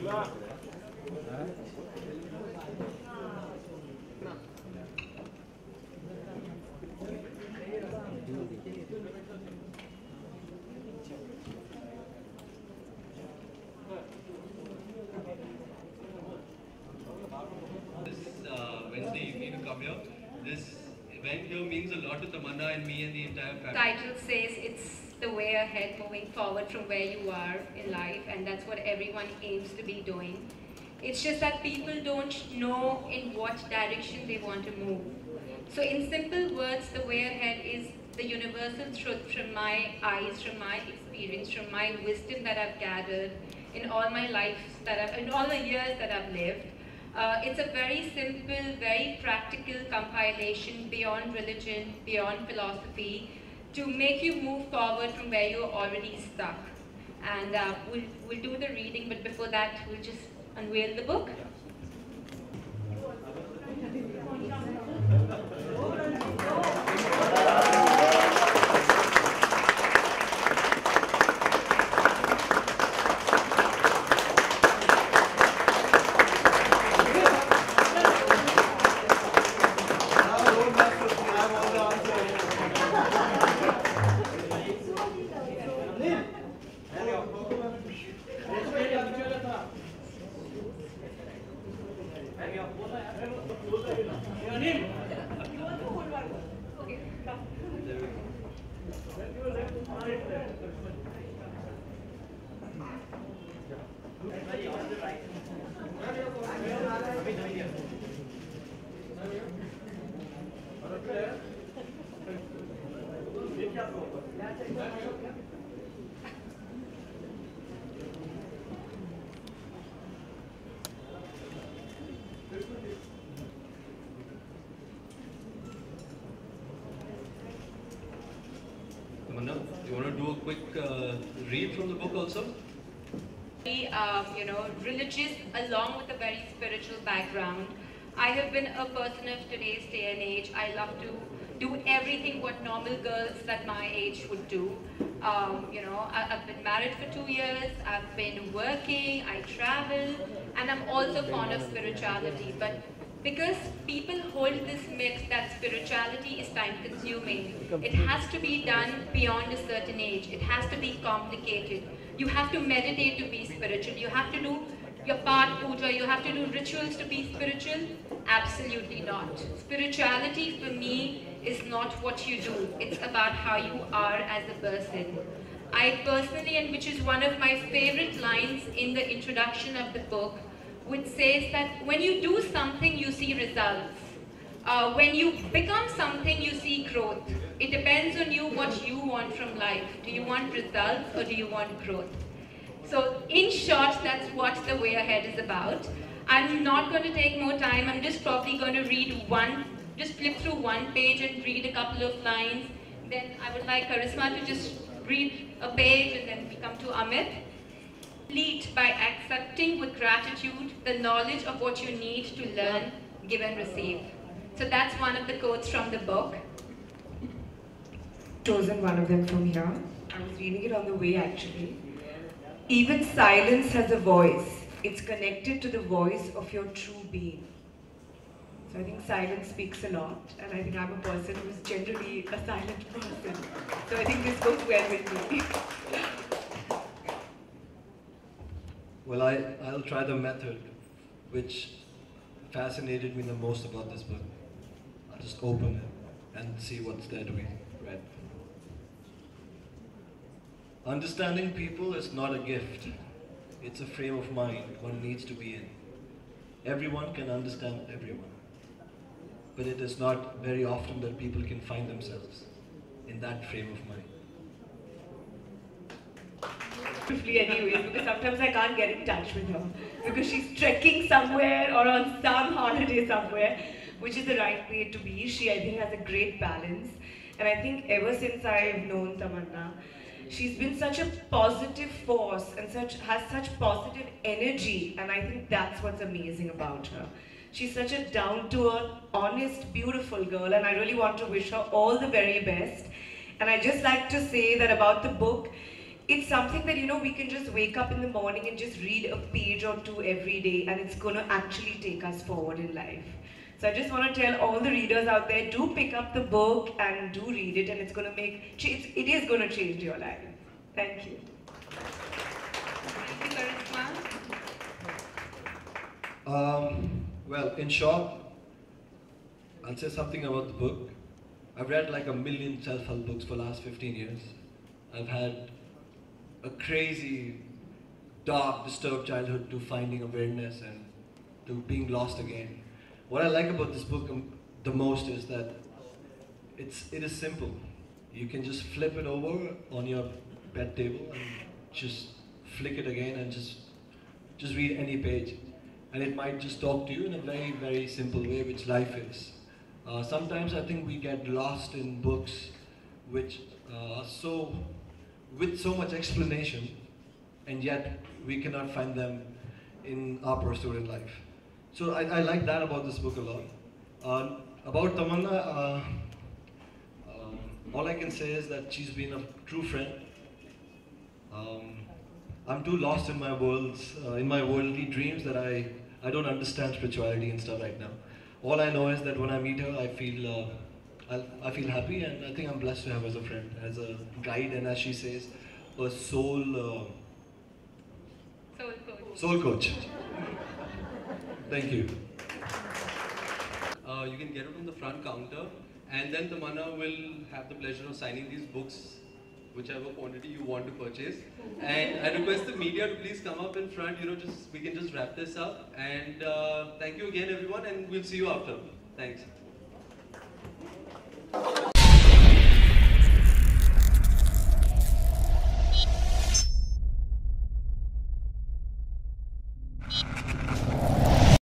Wednesday evening to come here. This event here means a lot to Tamanna and me and the entire family. Title says it's the way ahead, moving forward from where you are in life, and that's what everyone aims to be doing. It's just that people don't know in what direction they want to move. So in simple words, the way ahead is the universal truth from my eyes, from my experience, from my wisdom that I've gathered in all my life, in all the years that I've lived. It's a very simple, very practical compilation beyond religion, beyond philosophy, to make you move forward from where you're already stuck. And we'll do the reading, but before that, we'll just unveil the book. Tamanna, you want to do a quick read from the book also? Religious along with a very spiritual background. I have been a person of today's day and age. I love to do everything what normal girls that my age would do. I've been married for 2 years, I've been working, I travel, and I'm also fond of spirituality. But because people hold this myth that spirituality is time consuming, it has to be done beyond a certain age. It has to be complicated. You have to meditate to be spiritual. You have to do your part puja, you have to do rituals to be spiritual. Absolutely not. Spirituality for me is not what you do. It's about how you are as a person. I personally, and which is one of my favorite lines in the introduction of the book, which says that when you do something, you see results. When you become something, you see growth. It depends on you what you want from life. Do you want results or do you want growth? So in short, that's what The Way Ahead is about. I'm not going to take more time. I'm just probably going to read just flip through one page and read a couple of lines. Then I would like Karisma to just read a page, and then we come to Amit. Complete by accepting with gratitude the knowledge of what you need to learn, give and receive. So that's one of the quotes from the book. Chosen one of them from here. I was reading it on the way actually. Even silence has a voice. It's connected to the voice of your true being. So I think silence speaks a lot, and I think I'm a person who's generally a silent person. So I think this goes well with me. Well, I'll try the method which fascinated me the most about this book. I'll just open it and see what's there to be read. Understanding people is not a gift. It's a frame of mind one needs to be in. Everyone can understand everyone. But it is not very often that people can find themselves in that frame of mind. Briefly anyways, because sometimes I can't get in touch with her because she's trekking somewhere or on some holiday somewhere, which is the right way to be. She, I think, has a great balance, and I think ever since I've known Tamanna, she's been such a positive force and has such positive energy, and I think that's what's amazing about her. She's such a down-to-earth, honest, beautiful girl, and I really want to wish her all the very best. And I just like to say that about the book, it's something that, you know, we can just wake up in the morning and just read a page or two every day, and it's going to actually take us forward in life. So I just want to tell all the readers out there, do pick up the book and do read it, and it's going to it is going to change your life. Thank you. Thank you, Karisma. Well, in short, I'll say something about the book. I've read like 1 million self-help books for the last 15 years. I've had a crazy, dark, disturbed childhood to finding awareness and to being lost again. What I like about this book the most is that it is simple. You can just flip it over on your bed table and just flick it again and just read any page. And it might just talk to you in a very, very simple way, which life is. Sometimes I think we get lost in books which are with so much explanation, and yet we cannot find them in our pursuit in life. So I like that about this book a lot. About Tamanna, all I can say is that she's been a true friend. I'm too lost in my worldly dreams that I don't understand spirituality and stuff right now. All I know is that when I meet her, I feel happy, and I think I'm blessed to have her as a friend, as a guide, and as she says, a soul coach. Thank you. You can get it from the front counter, and then Tamanna will have the pleasure of signing these books, whichever quantity you want to purchase. And I request the media to please come up in front. We can just wrap this up. And thank you again, everyone, and we'll see you after. Thanks.